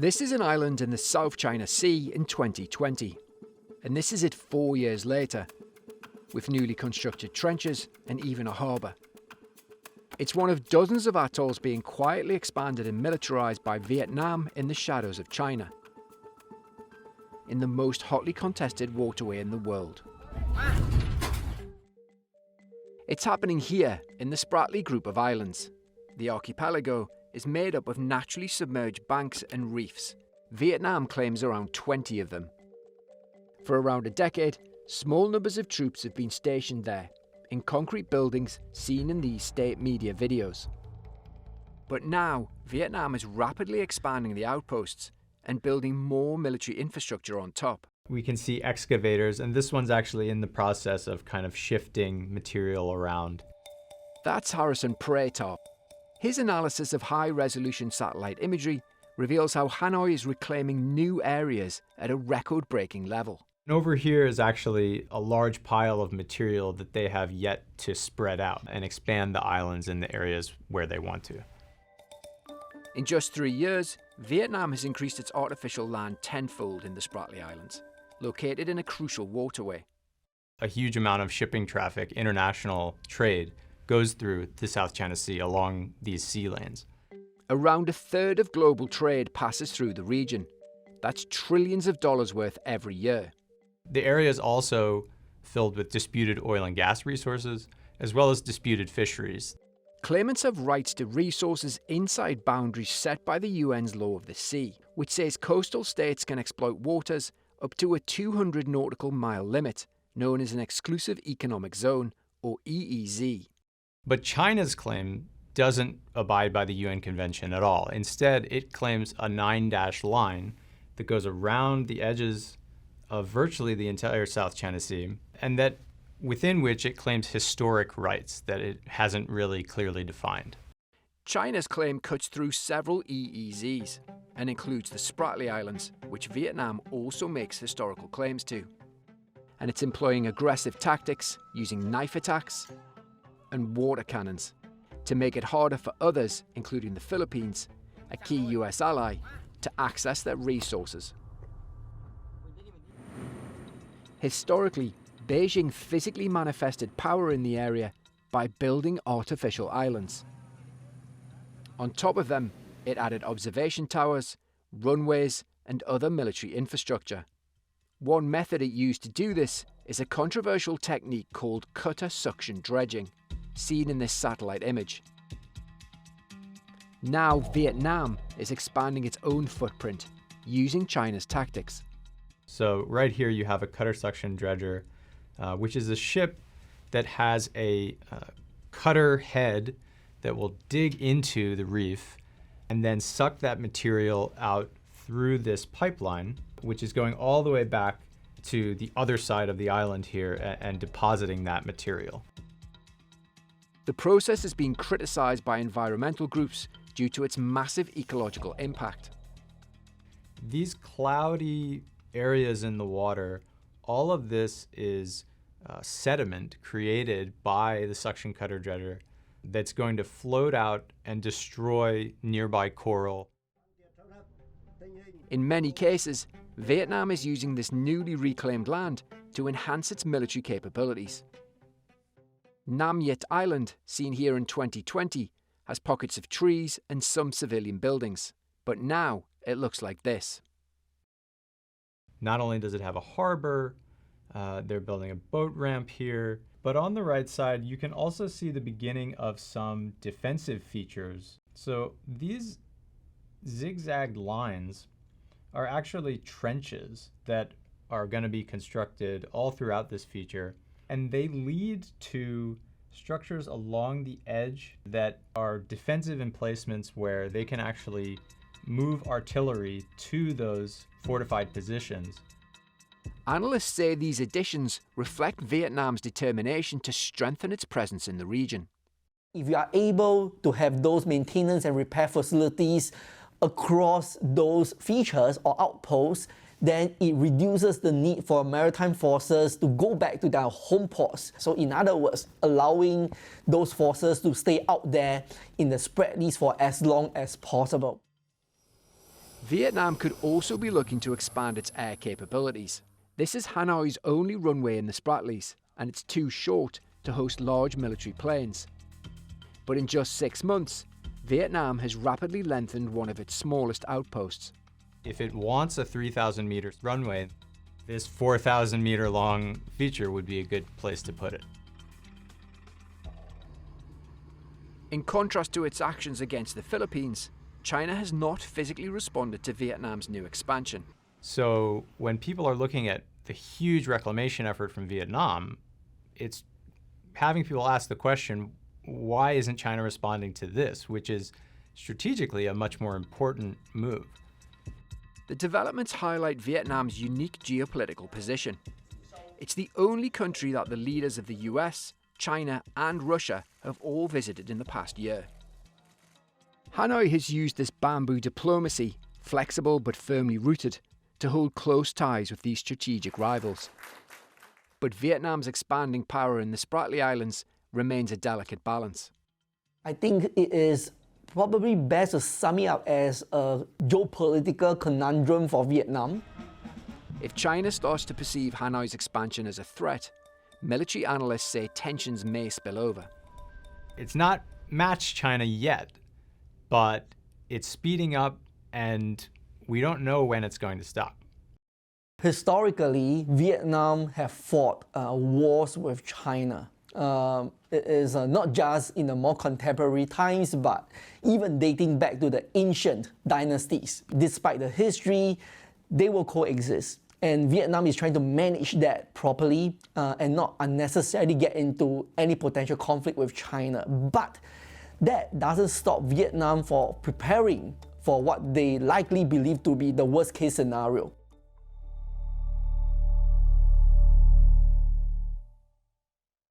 This is an island in the South China Sea in 2020, and this is it 4 years later, with newly constructed trenches and even a harbour. It's one of dozens of atolls being quietly expanded and militarised by Vietnam in the shadows of China, in the most hotly contested waterway in the world. It's happening here in the Spratly group of islands. The archipelago is made up of naturally submerged banks and reefs. Vietnam claims around 20 of them. For around a decade, small numbers of troops have been stationed there, in concrete buildings seen in these state media videos. But now, Vietnam is rapidly expanding the outposts and building more military infrastructure on top. We can see excavators, and this one's actually in the process of kind of shifting material around. That's Harrison Praetor. His analysis of high-resolution satellite imagery reveals how Hanoi is reclaiming new areas at a record-breaking level. And over here is actually a large pile of material that they have yet to spread out and expand the islands in the areas where they want to. In just 3 years, Vietnam has increased its artificial land tenfold in the Spratly Islands, located in a crucial waterway. A huge amount of shipping traffic, international trade, goes through the South China Sea along these sea lanes. Around a third of global trade passes through the region. That's trillions of dollars worth every year. The area is also filled with disputed oil and gas resources, as well as disputed fisheries. Claimants have rights to resources inside boundaries set by the UN's Law of the Sea, which says coastal states can exploit waters up to a 200 nautical mile limit, known as an Exclusive Economic Zone, or EEZ. But China's claim doesn't abide by the UN Convention at all. Instead, it claims a 9-dash line that goes around the edges of virtually the entire South China Sea, and that within which it claims historic rights that it hasn't really clearly defined. China's claim cuts through several EEZs and includes the Spratly Islands, which Vietnam also makes historical claims to. And it's employing aggressive tactics using knife attacks and water cannons to make it harder for others, including the Philippines, a key US ally, to access their resources. Historically, Beijing physically manifested power in the area by building artificial islands. On top of them, it added observation towers, runways, and other military infrastructure. One method it used to do this is a controversial technique called cutter suction dredging, seen in this satellite image. Now Vietnam is expanding its own footprint, using China's tactics. So right here you have a cutter suction dredger, which is a ship that has a cutter head that will dig into the reef and then suck that material out through this pipeline, which is going all the way back to the other side of the island here and depositing that material. The process is being criticized by environmental groups due to its massive ecological impact. These cloudy areas in the water, all of this is sediment created by the suction cutter dredger that's going to float out and destroy nearby coral. In many cases, Vietnam is using this newly reclaimed land to enhance its military capabilities. Nam Yet Island, seen here in 2020, has pockets of trees and some civilian buildings, but now it looks like this. Not only does it have a harbor, they're building a boat ramp here, but on the right side, you can also see the beginning of some defensive features. So these zigzagged lines are actually trenches that are going to be constructed all throughout this feature, and they lead to structures along the edge that are defensive emplacements where they can actually move artillery to those fortified positions. Analysts say these additions reflect Vietnam's determination to strengthen its presence in the region. If you are able to have those maintenance and repair facilities across those features or outposts, then it reduces the need for maritime forces to go back to their home ports. So in other words, allowing those forces to stay out there in the Spratlys for as long as possible. Vietnam could also be looking to expand its air capabilities. This is Hanoi's only runway in the Spratlys, and it's too short to host large military planes. But in just 6 months, Vietnam has rapidly lengthened one of its smallest outposts. If it wants a 3,000 meter runway, this 4,000 meter long feature would be a good place to put it. In contrast to its actions against the Philippines, China has not physically responded to Vietnam's new expansion. So when people are looking at the huge reclamation effort from Vietnam, it's having people ask the question, why isn't China responding to this, which is strategically a much more important move? The developments highlight Vietnam's unique geopolitical position. It's the only country that the leaders of the US, China, and Russia have all visited in the past year. Hanoi has used this bamboo diplomacy, flexible but firmly rooted, to hold close ties with these strategic rivals. But Vietnam's expanding power in the Spratly Islands remains a delicate balance. I think it is probably best to sum it up as a geopolitical conundrum for Vietnam. If China starts to perceive Hanoi's expansion as a threat, military analysts say tensions may spill over. It's not matched China yet, but it's speeding up and we don't know when it's going to stop. Historically, Vietnam have fought wars with China. It is not just in the more contemporary times, but even dating back to the ancient dynasties. Despite the history, they will coexist. And Vietnam is trying to manage that properly and not unnecessarily get into any potential conflict with China. But that doesn't stop Vietnam from preparing for what they likely believe to be the worst case scenario.